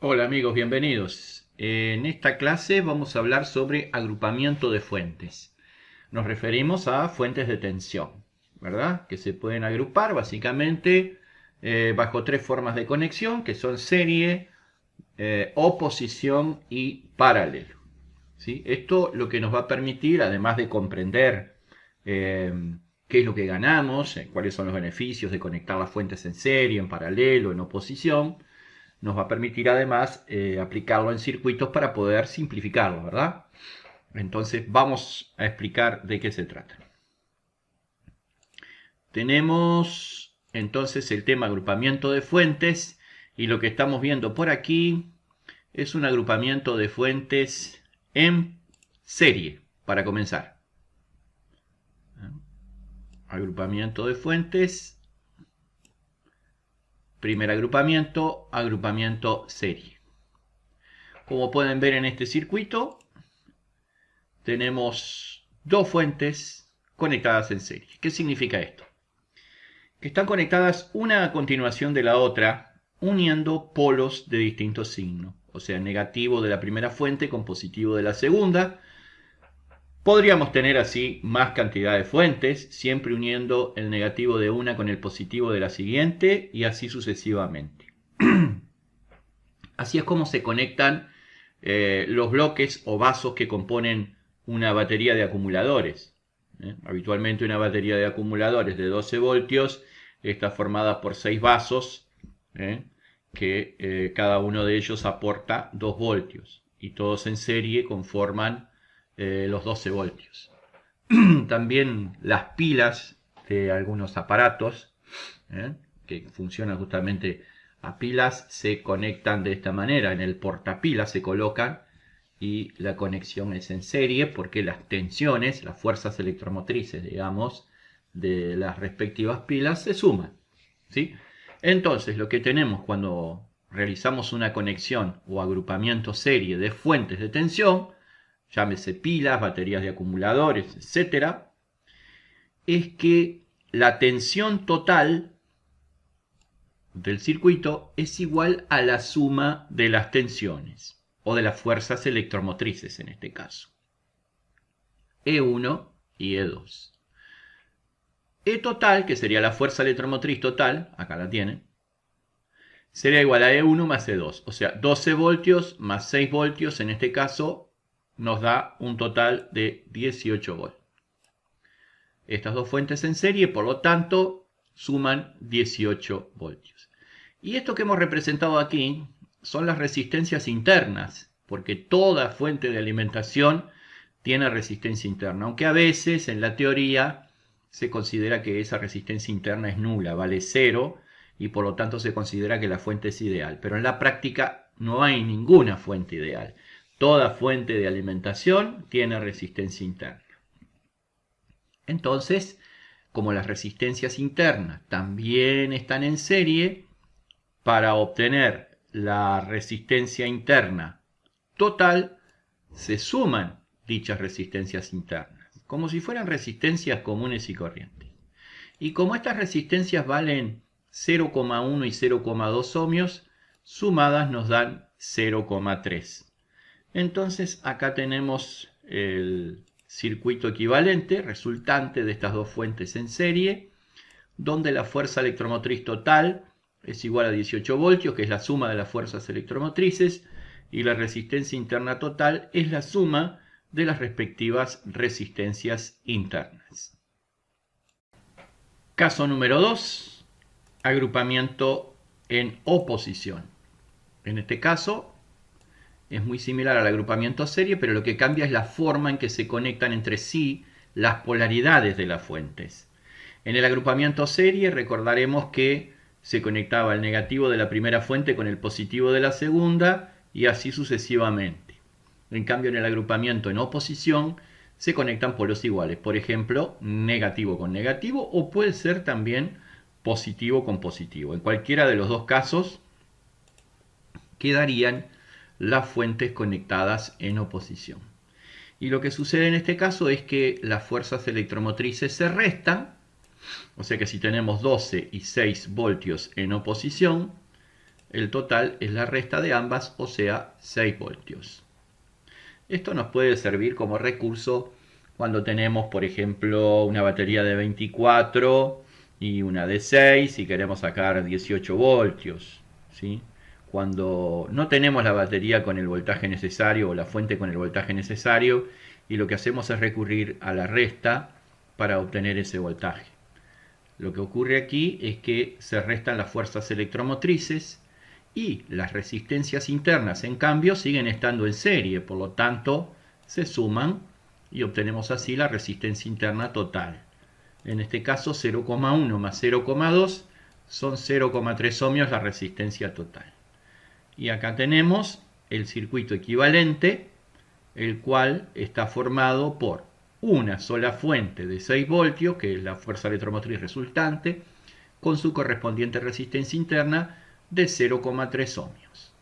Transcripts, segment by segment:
Hola amigos, bienvenidos. En esta clase vamos a hablar sobre agrupamiento de fuentes. Nos referimos a fuentes de tensión, ¿verdad? Que se pueden agrupar básicamente bajo tres formas de conexión, que son serie, oposición y paralelo. ¿Sí? Esto lo que nos va a permitir, además de comprender eh, qué es lo que ganamos, cuáles son los beneficios de conectar las fuentes en serie, en paralelo, en oposición, nos va a permitir además aplicarlo en circuitos para poder simplificarlo, ¿verdad? Entonces vamos a explicar de qué se trata. Tenemos entonces el tema agrupamiento de fuentes y lo que estamos viendo por aquí es un agrupamiento de fuentes en serie, para comenzar. Agrupamiento de fuentes, primer agrupamiento, agrupamiento serie. Como pueden ver en este circuito, tenemos dos fuentes conectadas en serie. ¿Qué significa esto? Que están conectadas una a continuación de la otra, uniendo polos de distinto signo. O sea, negativo de la primera fuente con positivo de la segunda. Podríamos tener así más cantidad de fuentes, siempre uniendo el negativo de una con el positivo de la siguiente y así sucesivamente. Así es como se conectan los bloques o vasos que componen una batería de acumuladores. Habitualmente una batería de acumuladores de 12 voltios está formada por 6 vasos que cada uno de ellos aporta 2 voltios y todos en serie conforman los 12 voltios. También las pilas de algunos aparatos que funcionan justamente a pilas se conectan de esta manera. En el portapilas se colocan y la conexión es en serie porque las tensiones, las fuerzas electromotrices, digamos, de las respectivas pilas se suman, ¿sí? Entonces, lo que tenemos cuando realizamos una conexión o agrupamiento serie de fuentes de tensión, llámese pilas, baterías de acumuladores, etcétera, es que la tensión total del circuito es igual a la suma de las tensiones o de las fuerzas electromotrices en este caso, E1 y E2. E total, que sería la fuerza electromotriz total, acá la tienen, sería igual a E1 más E2, o sea, 12 voltios más 6 voltios en este caso nos da un total de 18 voltios. Estas dos fuentes en serie, por lo tanto, suman 18 voltios. Y esto que hemos representado aquí son las resistencias internas, porque toda fuente de alimentación tiene resistencia interna, aunque a veces en la teoría se considera que esa resistencia interna es nula, vale cero, y por lo tanto se considera que la fuente es ideal. Pero en la práctica no hay ninguna fuente ideal. Toda fuente de alimentación tiene resistencia interna. Entonces, como las resistencias internas también están en serie, para obtener la resistencia interna total, se suman dichas resistencias internas, como si fueran resistencias comunes y corrientes. Y como estas resistencias valen 0,1 y 0,2 ohmios, sumadas nos dan 0,3. Entonces acá tenemos el circuito equivalente, resultante de estas dos fuentes en serie, donde la fuerza electromotriz total es igual a 18 voltios, que es la suma de las fuerzas electromotrices, y la resistencia interna total es la suma de las respectivas resistencias internas. Caso número 2, agrupamiento en oposición. En este caso es muy similar al agrupamiento serie, pero lo que cambia es la forma en que se conectan entre sí las polaridades de las fuentes. En el agrupamiento serie recordaremos que se conectaba el negativo de la primera fuente con el positivo de la segunda y así sucesivamente. En cambio, en el agrupamiento en oposición se conectan polos iguales. Por ejemplo, negativo con negativo o puede ser también positivo con positivo. En cualquiera de los dos casos quedarían las fuentes conectadas en oposición. Y lo que sucede en este caso es que las fuerzas electromotrices se restan. O sea que si tenemos 12 y 6 voltios en oposición, El total es la resta de ambas, o sea, 6 voltios. Esto nos puede servir como recurso cuando tenemos, por ejemplo, una batería de 24 y una de 6 y queremos sacar 18 voltios, ¿sí? Cuando no tenemos la batería con el voltaje necesario o la fuente con el voltaje necesario, y lo que hacemos es recurrir a la resta para obtener ese voltaje. Lo que ocurre aquí es que se restan las fuerzas electromotrices y las resistencias internas, en cambio, siguen estando en serie, por lo tanto, se suman y obtenemos así la resistencia interna total. En este caso, 0,1 más 0,2 son 0,3 ohmios la resistencia total. Y acá tenemos el circuito equivalente, el cual está formado por una sola fuente de 6 voltios, que es la fuerza electromotriz resultante, con su correspondiente resistencia interna de 0,3 ohmios.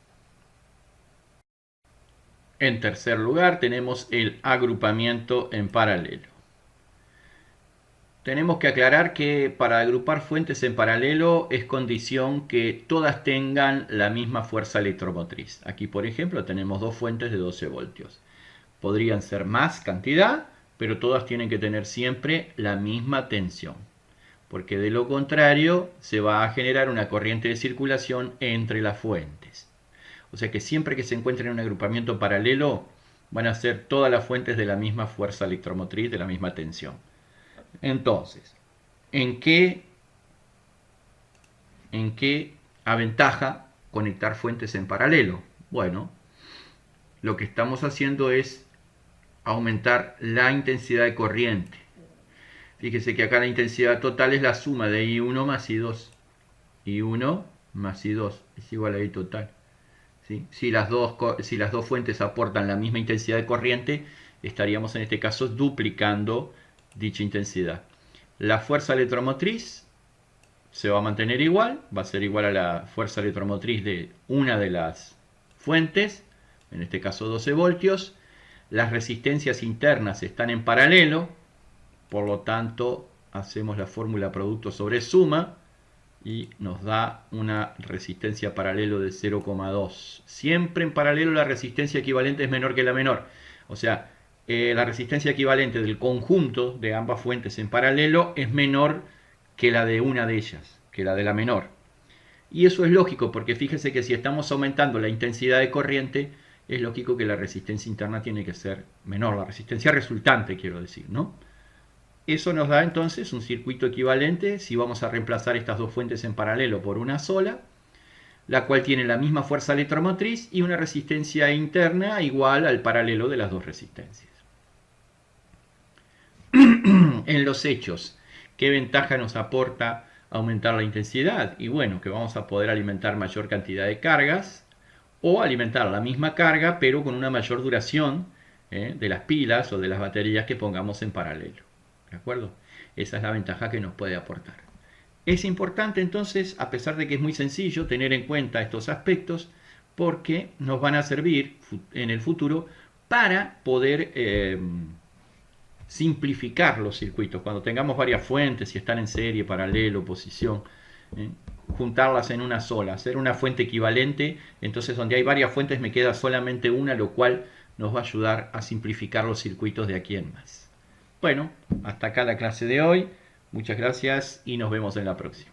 En tercer lugar tenemos el agrupamiento en paralelo. Tenemos que aclarar que para agrupar fuentes en paralelo es condición que todas tengan la misma fuerza electromotriz. Aquí, por ejemplo, tenemos dos fuentes de 12 voltios. Podrían ser más cantidad, pero todas tienen que tener siempre la misma tensión, porque de lo contrario se va a generar una corriente de circulación entre las fuentes. O sea que siempre que se encuentren en un agrupamiento paralelo, van a ser todas las fuentes de la misma fuerza electromotriz, de la misma tensión. Entonces, ¿en qué aventaja conectar fuentes en paralelo? Bueno, lo que estamos haciendo es aumentar la intensidad de corriente. Fíjese que acá la intensidad total es la suma de I1 más I2. I1 más I2 es igual a I total. ¿Sí? Si las dos fuentes aportan la misma intensidad de corriente, estaríamos en este caso duplicando dicha intensidad. La fuerza electromotriz se va a mantener igual, va a ser igual a la fuerza electromotriz de una de las fuentes, en este caso 12 voltios. Las resistencias internas están en paralelo, por lo tanto hacemos la fórmula producto sobre suma y nos da una resistencia paralelo de 0,2. Siempre en paralelo la resistencia equivalente es menor que la menor. O sea, la resistencia equivalente del conjunto de ambas fuentes en paralelo es menor que la de una de ellas, que la de la menor. Y eso es lógico, porque fíjese que si estamos aumentando la intensidad de corriente, es lógico que la resistencia interna tiene que ser menor, la resistencia resultante, quiero decir, ¿no? Eso nos da entonces un circuito equivalente si vamos a reemplazar estas dos fuentes en paralelo por una sola, la cual tiene la misma fuerza electromotriz y una resistencia interna igual al paralelo de las dos resistencias. En los hechos, ¿qué ventaja nos aporta aumentar la intensidad? Y bueno, que vamos a poder alimentar mayor cantidad de cargas o alimentar la misma carga pero con una mayor duración de las pilas o de las baterías que pongamos en paralelo. ¿De acuerdo? Esa es la ventaja que nos puede aportar. Es importante entonces, a pesar de que es muy sencillo, tener en cuenta estos aspectos porque nos van a servir en el futuro para poder simplificar los circuitos. Cuando tengamos varias fuentes, si están en serie, paralelo, posición, juntarlas en una sola, hacer una fuente equivalente. Entonces donde hay varias fuentes me queda solamente una, lo cual nos va a ayudar a simplificar los circuitos de aquí en más. Bueno, hasta acá la clase de hoy. Muchas gracias y nos vemos en la próxima.